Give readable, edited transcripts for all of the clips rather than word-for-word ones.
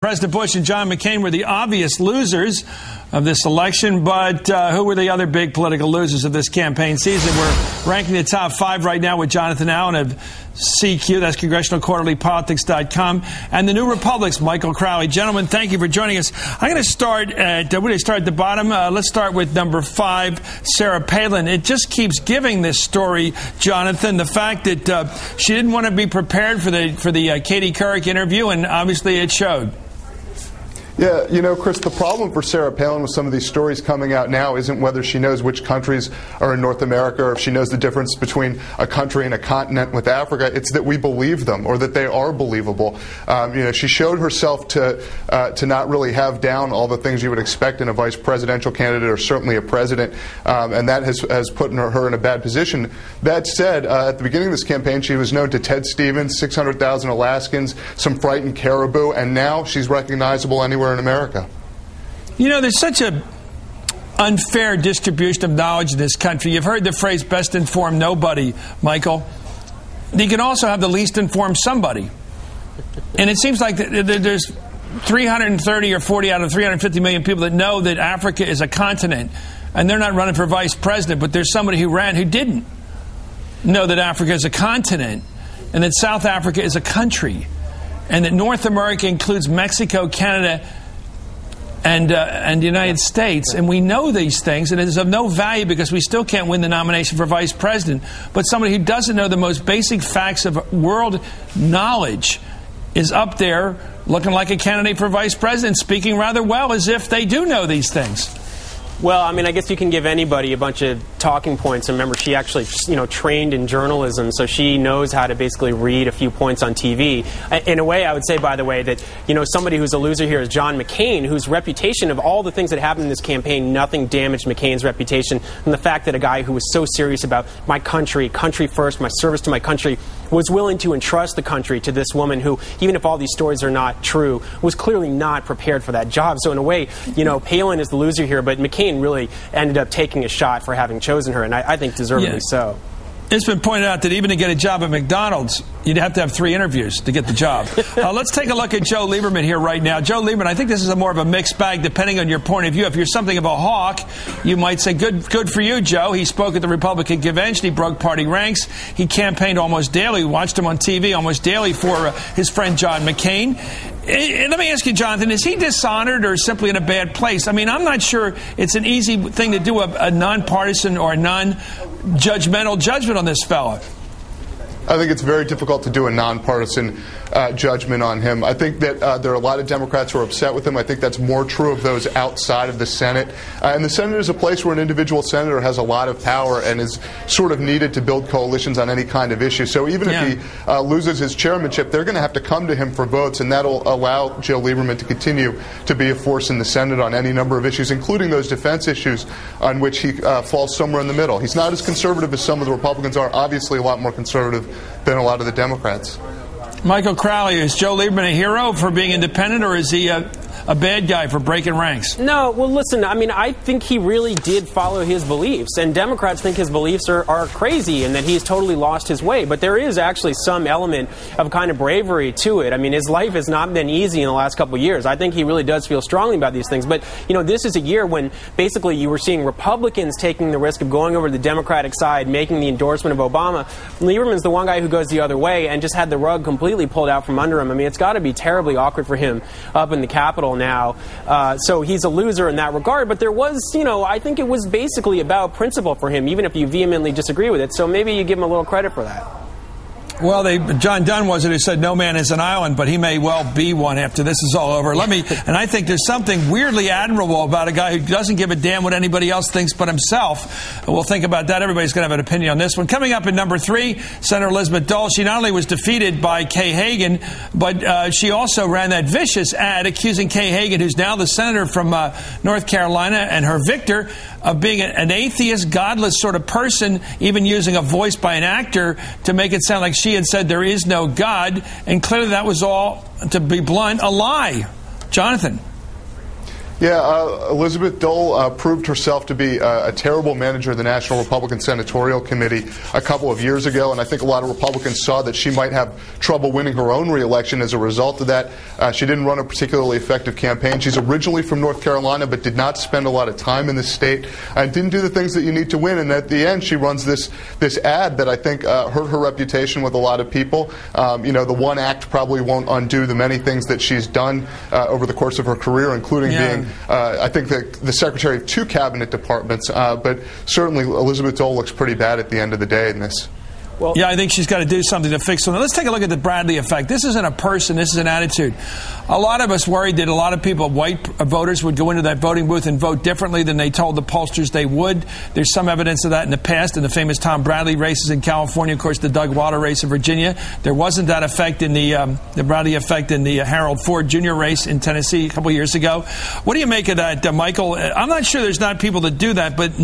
President Bush and John McCain were the obvious losers of this election, but who were the other big political losers of this campaign season? We're ranking the top 5 right now with Jonathan Allen of CQ, that's CongressionalQuarterlyPolitics.com, and the New Republic's Michael Crowley. Gentlemen, thank you for joining us. I'm going to start at the bottom. Let's start with number 5, Sarah Palin. It just keeps giving this story, Jonathan, the fact that she didn't want to be prepared for the Katie Couric interview, and obviously it showed. Yeah, you know, Chris, the problem for Sarah Palin with some of these stories coming out now isn't whether she knows which countries are in North America or if she knows the difference between a country and a continent with Africa. It's that we believe them or that they are believable. She showed herself to not really have down all the things you would expect in a vice presidential candidate or certainly a president, and that has put her in a bad position. That said, at the beginning of this campaign, she was known to Ted Stevens, 600,000 Alaskans, some frightened caribou, and now she's recognizable anywhere in America. You know, there's such a unfair distribution of knowledge in this country. You've heard the phrase best informed nobody, Michael. You can also have the least informed somebody. And it seems like there's 330 or 40 out of 350 million people that know that Africa is a continent, and they're not running for vice president, but there's somebody who ran who didn't know that Africa is a continent and that South Africa is a country, and that North America includes Mexico, Canada, and the United States. And we know these things, and it is of no value because we still can't win the nomination for vice president. But somebody who doesn't know the most basic facts of world knowledge is up there looking like a candidate for vice president, speaking rather well as if they do know these things. Well, I mean, I guess you can give anybody a bunch of talking points. And remember, she actually, trained in journalism, so she knows how to basically read a few points on TV. In a way, I would say, by the way, that, somebody who's a loser here is John McCain, whose reputation of all the things that happened in this campaign, nothing damaged McCain's reputation. And the fact that a guy who was so serious about my country first, my service to my country, was willing to entrust the country to this woman who, even if all these stories are not true, was clearly not prepared for that job. So in a way, Palin is the loser here, but McCain really ended up taking a shot for having chosen her, and I think deservedly so. It's been pointed out that even to get a job at McDonald's, you'd have to have 3 interviews to get the job. Let's take a look at Joe Lieberman here right now. Joe Lieberman, I think this is more of a mixed bag depending on your point of view. If you're something of a hawk, you might say, good for you, Joe. He spoke at the Republican convention. He broke party ranks. He campaigned almost daily. We watched him on TV almost daily for his friend John McCain. Let me ask you, Jonathan, is he dishonored or simply in a bad place? I mean, I'm not sure it's an easy thing to do a nonpartisan or a non-judgmental judgment on this fella. I think it's very difficult to do a nonpartisan judgment on him. I think that there are a lot of Democrats who are upset with him. I think that's more true of those outside of the Senate. And the Senate is a place where an individual senator has a lot of power and is sort of needed to build coalitions on any kind of issue. So even if he loses his chairmanship, they're going to have to come to him for votes, and that'll allow Joe Lieberman to continue to be a force in the Senate on any number of issues, including those defense issues on which he falls somewhere in the middle. He's not as conservative as some of the Republicans are, obviously a lot more conservative than a lot of the Democrats. Michael Crowley, is Joe Lieberman a hero for being independent, or is he a bad guy for breaking ranks? No, well, listen, I mean, I think he really did follow his beliefs, and Democrats think his beliefs are crazy and that he's totally lost his way. But there is actually some element of kind of bravery to it. I mean, his life has not been easy in the last couple of years. I think he really does feel strongly about these things. But, this is a year when basically you were seeing Republicans taking the risk of going over to the Democratic side, making the endorsement of Obama. Lieberman's the one guy who goes the other way and just had the rug completely pulled out from under him. I mean, it's got to be terribly awkward for him up in the Capitol now. So he's a loser in that regard. But there was, I think it was basically about principle for him, even if you vehemently disagree with it. So maybe you give him a little credit for that. Well, John Dunn was it who said no man is an island, but he may well be one after this is all over. And I think there's something weirdly admirable about a guy who doesn't give a damn what anybody else thinks but himself. We'll think about that. Everybody's going to have an opinion on this one. Coming up at number 3, Senator Elizabeth Dole. She not only was defeated by Kay Hagan, but she also ran that vicious ad accusing Kay Hagan, who's now the senator from North Carolina, and her victor, of being an atheist, godless sort of person, even using a voice by an actor to make it sound like she had said there is no God, and clearly that was all, to be blunt, a lie. Jonathan. Yeah, Elizabeth Dole proved herself to be a terrible manager of the National Republican Senatorial Committee a couple of years ago, and I think a lot of Republicans saw that she might have trouble winning her own re-election as a result of that. She didn't run a particularly effective campaign. She's originally from North Carolina, but did not spend a lot of time in the state and didn't do the things that you need to win. And at the end, she runs this ad that I think hurt her reputation with a lot of people. The one act probably won't undo the many things that she's done over the course of her career, including being I think the secretary of 2 cabinet departments, but certainly Elizabeth Dole looks pretty bad at the end of the day in this. Well, yeah, I think she's got to do something to fix something. Let's take a look at the Bradley effect. This isn't a person. This is an attitude. A lot of us worried that a lot of people, white voters, would go into that voting booth and vote differently than they told the pollsters they would. There's some evidence of that in the past, in the famous Tom Bradley races in California, of course, the Doug Wilder race in Virginia. There wasn't that effect in the Bradley effect in the Harold Ford Jr. race in Tennessee a couple years ago. What do you make of that, Michael? I'm not sure there's not people that do that, but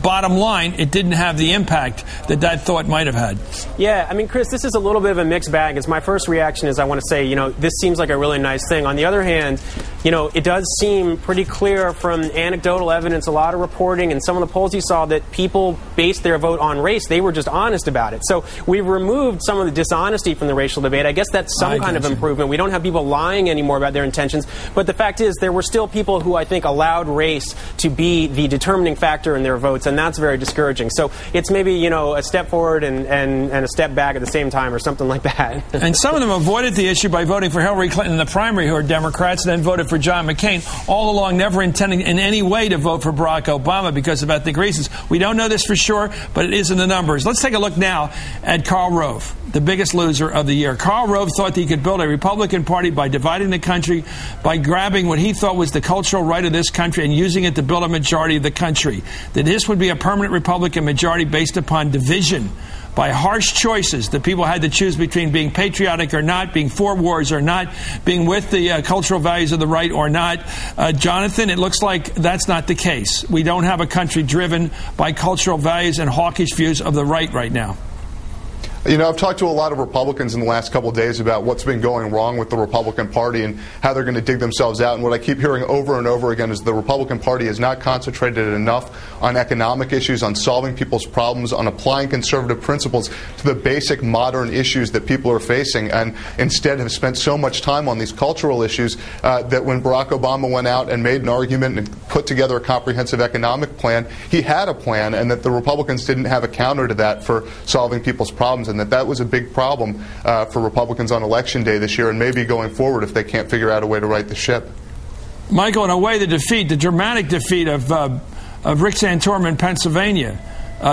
bottom line, it didn't have the impact that thought might have had. Yeah, I mean, Chris, this is a little bit of a mixed bag. As my first reaction is I want to say, this seems like a really nice thing. On the other hand, it does seem pretty clear from anecdotal evidence, a lot of reporting, and some of the polls you saw that people based their vote on race. They were just honest about it. So we've removed some of the dishonesty from the racial debate. I guess that's some kind of improvement. We don't have people lying anymore about their intentions. But the fact is, there were still people who I think allowed race to be the determining factor in their votes, and that's very discouraging. So it's maybe, a step forward and a step back at the same time or something like that. And some of them avoided the issue by voting for Hillary Clinton in the primary, who are Democrats, and then voted for John McCain, all along never intending in any way to vote for Barack Obama because of ethnic reasons. We don't know this for sure, but it is in the numbers. Let's take a look now at Karl Rove, the biggest loser of the year. Karl Rove thought that he could build a Republican Party by dividing the country, by grabbing what he thought was the cultural right of this country and using it to build a majority of the country. That this would be a permanent Republican majority based upon division, by harsh choices that people had to choose between being patriotic or not, being for wars or not, being with the cultural values of the right or not. Jonathan, it looks like that's not the case. We don't have a country driven by cultural values and hawkish views of the right now. I've talked to a lot of Republicans in the last couple of days about what's been going wrong with the Republican Party and how they're going to dig themselves out. And what I keep hearing over and over again is the Republican Party is not concentrated enough on economic issues, on solving people's problems, on applying conservative principles to the basic modern issues that people are facing, and instead have spent so much time on these cultural issues that when Barack Obama went out and made an argument and put together a comprehensive economic plan, he had a plan, and that the Republicans didn't have a counter to that for solving people's problems. And that was a big problem for Republicans on Election Day this year, and maybe going forward if they can't figure out a way to right the ship. Michael, in a way, the dramatic defeat of Rick Santorum in Pennsylvania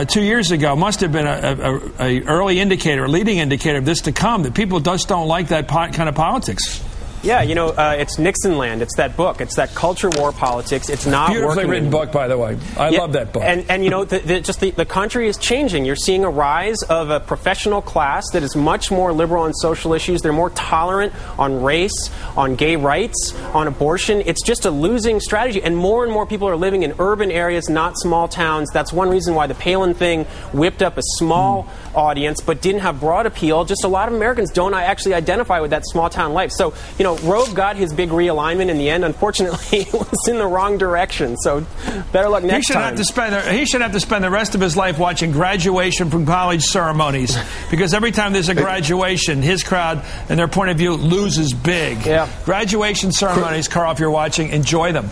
2 years ago must have been a early indicator, a leading indicator of this to come, that people just don't like that kind of politics. Yeah, it's Nixon land. It's that book. It's that culture war politics. It's not beautifully written book, by the way. I love that book. And the country is changing. You're seeing a rise of a professional class that is much more liberal on social issues. They're more tolerant on race, on gay rights, on abortion. It's just a losing strategy. And more people are living in urban areas, not small towns. That's one reason why the Palin thing whipped up a small audience but didn't have broad appeal. Just a lot of Americans don't actually identify with that small town life. So, Rove got his big realignment in the end. Unfortunately, it was in the wrong direction. So better luck next time. He should have to spend the rest of his life watching graduation from college ceremonies, because every time there's a graduation, his crowd and their point of view loses big. Yeah. Graduation ceremonies, Carl, if you're watching, enjoy them.